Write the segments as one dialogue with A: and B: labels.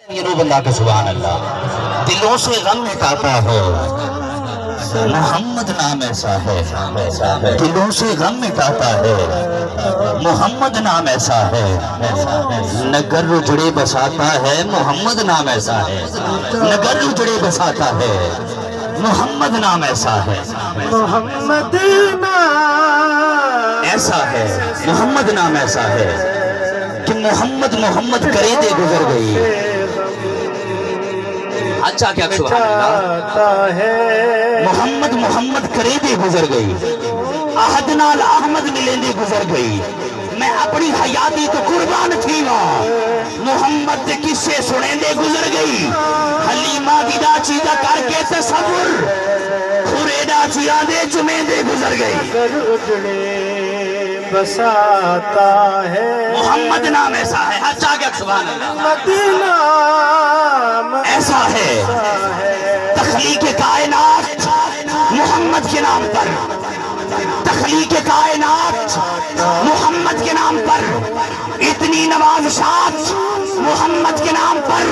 A: یہ رو بندہ کے سبحان اللہ دلوں سے غم مٹاتا ہے محمد نام ایسا ہے دلوں سے غم مٹاتا ہے محمد نام ایسا ہے نگر اجڑے بساتا ہے محمد نام ایسا ہے نگر اجڑے بساتا ہے محمد نام ایسا ہے
B: محمد نام
A: ایسا ہے محمد نام ایسا ہے کہ محمد محمد کرے دے گزر گئی اچھا کیا سبحان اللہ
B: ہے
A: محمد محمد کرے دے گزر گئی احد نال احمد ملیں دے گزر گئی میں اپنی حیاتی تو قربان تھی نا محمد دے قصے سنے دے گزر گئی حلیمہ دی دا چیزہ کر کے تصور خریدہ چیزہ دے چمیں دے گزر گئی
B: نگر اجڑے بساتا ہے
A: محمد نام ایسا ہے اچھا کیا سبحان اللہ
B: مدینہ
A: ایسا ہے تخلیق کائنات محمد کے نام پر تخلیق کائنات محمد کے نام پر اتنی نوازشات محمد کے نام پر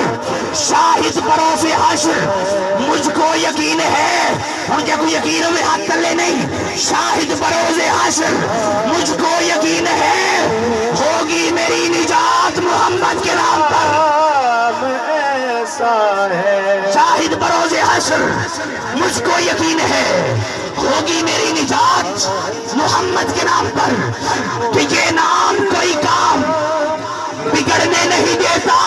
A: شاہد بروز حشر مجھ کو یقین ہے مجھے کوئی یقین ہوئے ہاتھ تلے نہیں شاہد بروز حشر مجھ کو یقین ہے ہوگی میری نجات محمد کے نام پر
B: ایسا ہے
A: شاہد بروز حشر مجھ کو یقین ہے ہوگی میری نجات محمد کے نام پر کہ یہ نام کوئی کام بگڑنے نہیں دیتا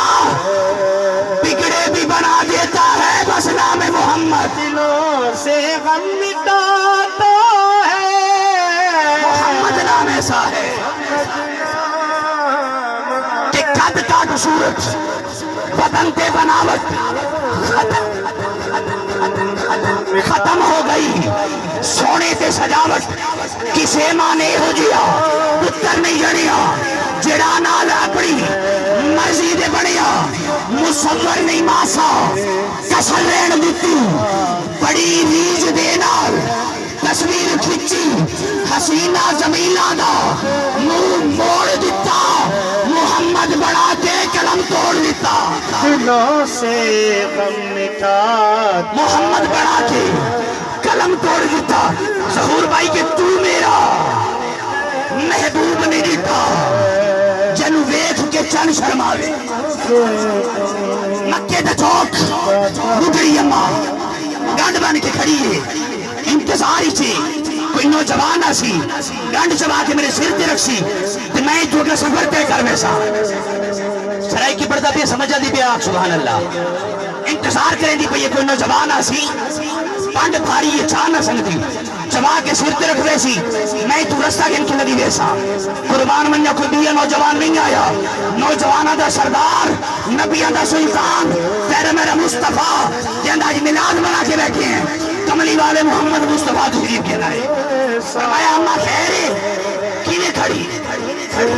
A: بگڑے بھی بنا دیتا ہے بس نام محمد
B: دلوں سے غم مٹاتا ہے
A: محمد نام ایسا ہے کہ قد کاٹ صورت بدن تے بناوٹ ختم ہو گئی سونے تے سجاوٹ کسے ماں نے ہو جیا پتر نہیں جڑیا جڑا نال اپنی مرضی دے بڑیا مصور نہیں ماسا کسل رہن دیتی بڑی ریج دے نال تصویر کھچی حسینہ زمینہ دا منہ موڑ دیتا محمد بڑا کے قلم توڑ دیتا
B: دلوں سے غم مٹاتا
A: محمد بڑا کے قلم توڑ دیتا ظہور بھائی کہ تو میرا محبوب نہیں دیتا جنو ویکھ کے چن شرماوے مکے دا چوک بڑھڑی اماں گنڈ بن کے کھڑی ہے انتظار ہی تھی کوئی نوجوان آسی گنڈ چبا کے میرے سر تے رکھ سی تو میں تو اگلا سفر تے کر ویسا سرائی کی پردہ پہ سمجھا دی پہ آگ سبحان اللہ انتظار کریں دی پہ یہ کوئی نوجوان آسی پانڈ بھاری یہ چاہ نہ سنگتی چبا کے سر تے رکھ ویسی میں تو رستہ گن کے لگی ویسا قربان منیا کوئی بھی نوجوان نہیں آیا نوجوانہ دا سردار نبیہ دا سلطان تیرے میرا مصطفیٰ جہاں آج ملاد بنا کے بیٹھے ہیں کملی والے محمد مصطفیٰ تشریف کے لائے فرمایا اماں خیر کینے کھڑی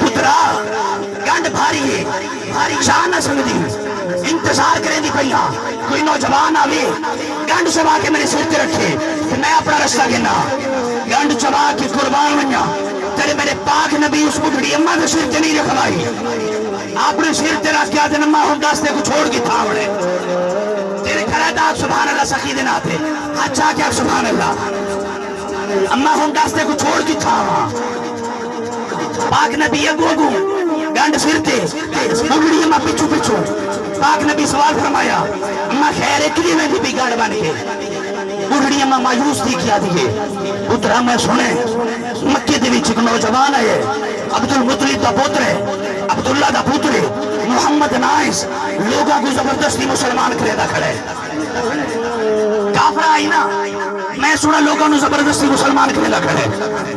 A: پترا گنڈ بھاری ہے بھاری شاہ نہ سنگتی انتظار کریں دی پہیا کوئی نوجوان آوے گنڈ چبا کے میرے سر تے رکھے کہ میں اپنا رستہ گنا گنڈ چبا کے قربان منیا تیرے میرے پاک نبی اس بڑھڑی اماں کے سر تے نہیں رکھوائی اپنے سر تے رکھ کیا دن اماں ہم داستے کو چھوڑ کی تھامڑے تیرے کھڑا دا سبحان اللہ سخی دن آتے اچھا کیا سبحان اللہ اماں ہم داستے کو چھوڑ کی تھاما پاک نبی اگو اگو گنڈ سرتے بگڑی اماں پچھو پچھو پاک نبی سوال فرمایا اماں خیر ایک لیے میں بھی گنڈ بن کے بگڑی اماں مایوس دی کیا دیئے اترا میں سنے مکے دے وچ ایک نوجوان ہے عبدالمطلب دا پوتر ہے عبداللہ دا پوتر ہے محمد نائس لوگاں کو زبردستی مسلمان کرے دا کھڑے کافرہ آئی نا میں سنا لوگوں نے زبردستی مسلمان کرے دا کھڑے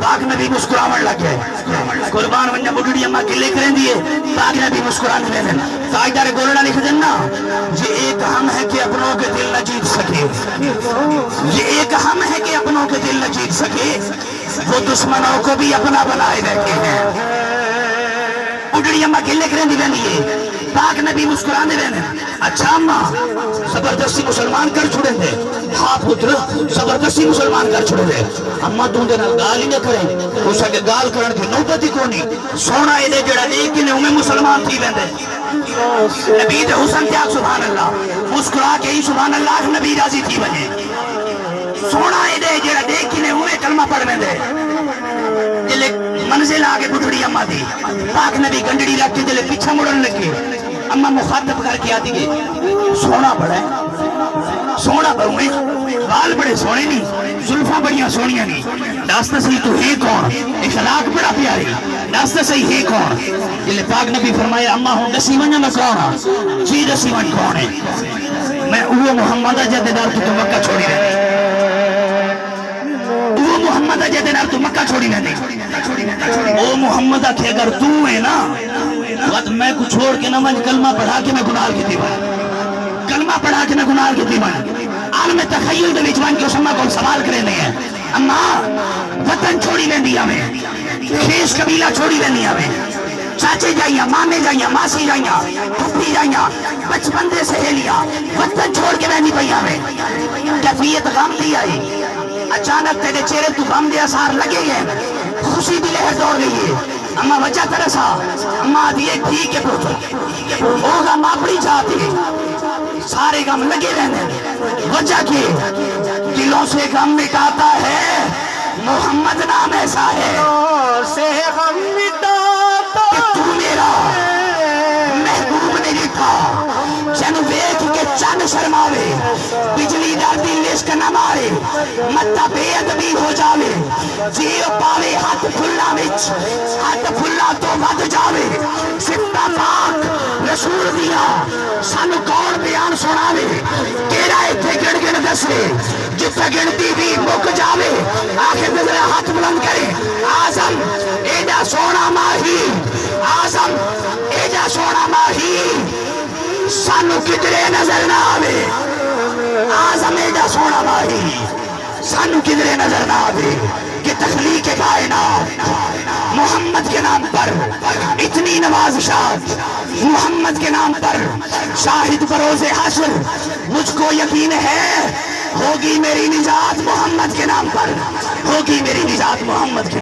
A: پاک نبی مسکراون لگ گئے قربان ونجا بڑھڑی اماں کلے کریں دیئے پاک نبی مسکران لے لیں تاجدار گولڑا لکھ دینا یہ ایک ہم ہے کہ اپنوں کے دل نہ جیت سکے یہ ایک ہم ہے کہ اپنوں کے دل نہ جیت سکے وہ دشمنوں کو بھی اپنا بنائے بیٹھے ہیں بڑھڑی اماں کلے کریں دیئے پاک نبی مسکرانے رہنے اچھا اماں زبردستی مسلمان کر چھوڑے دے ہاں پتر زبردستی مسلمان کر چھوڑے دے اماں تم دے نال گال ہی نہ کریں اس کے گال کرن کی نوبت ہی کونی سونا اے دے جڑا دیکھ کے انہیں مسلمان تھی ویندے نبی دے حسن تیاگ سبحان اللہ مسکرا کے ہی سبحان اللہ نبی راضی تھی بنے سونا اے دے جڑا دیکھ کے انہیں کلمہ پڑھ ویندے جلے منزل آگے بڑھڑی اماں دی پاک نبی گنڈڑی رکھ کے جلے پیچھا مڑن لگے اماں مخاطب کر کے آتی گئی سونا بڑا ہے سونا بہو ہے بال بڑے سونے نہیں زلفاں بڑیاں سونیاں نہیں داستا صحیح تو ہے کون اخلاق بڑا پیاری داستا صحیح ہے کون جلے پاک نبی فرمایا اماں ہوں دسی ونجا میں کون ہاں جی دسی ونج کون ہے میں اوہ محمدہ جددار تو مکہ چھوڑی رہے اوہ محمدہ جددار تو مکہ چھوڑی رہے او محمدہ کہ اگر تو ہے نا وقت میں کو چھوڑ کے نہ من کلمہ پڑھا کے میں گناہ کی دیوان کلمہ پڑھا کے میں گناہ کی دیوان عالم تخیل دے وچ وان کے اسمہ کو سوال کرے نہیں ہے اماں وطن چھوڑی لیندی ہمیں خیش قبیلہ چھوڑی لیندی ہمیں چاچے جائیاں مامے جائیاں ماسی جائیاں پھپھی جائیاں بچپن دے سہیلیاں وطن چھوڑ کے رہنی پئی ہمیں کیفیت غم دی آئی اچانک تیرے چہرے تو غم دے اثار لگے گئے خوشی دی لہر دوڑ گئی ہے اماں وجہ ترسا اماں دیئے ٹھیک ہے پوچھو وہ غم اپنی چاہتی سارے غم لگے رہنے وجہ کی دلوں سے غم مٹاتا ہے محمد نام ایسا ہے
B: سے غم مٹاتا
A: کہ تو میرا محبوب نے لکھا جنو ویکھ کے چند شرماوے بجلی ڈردی لشک نہ مارے متا بے ادبی ہو جاوے جیو پاوے ہاتھ پھلا وچ ہاتھ پھلا تو ود جاوے سپتا پاک رسول دیا سانو کون بیان سناوے تیرا ایتھے گن گن دسے جتھا گنتی بھی مک جاوے آخر نظر ہاتھ بلند کرے آزم ایڈا سونا ماہی آزم ایڈا سونا ماہی سانو کدرے نظر نہ آوے آزم ایڈا سونا ماہی سانو کدرے نظر نہ آوے کہ تخلیق کائنات محمد کے نام پر اتنی نوازشات محمد کے نام پر شاہد بروز حشر مجھ کو یقین ہے ہوگی میری نجات محمد کے نام پر ہوگی میری نجات محمد کے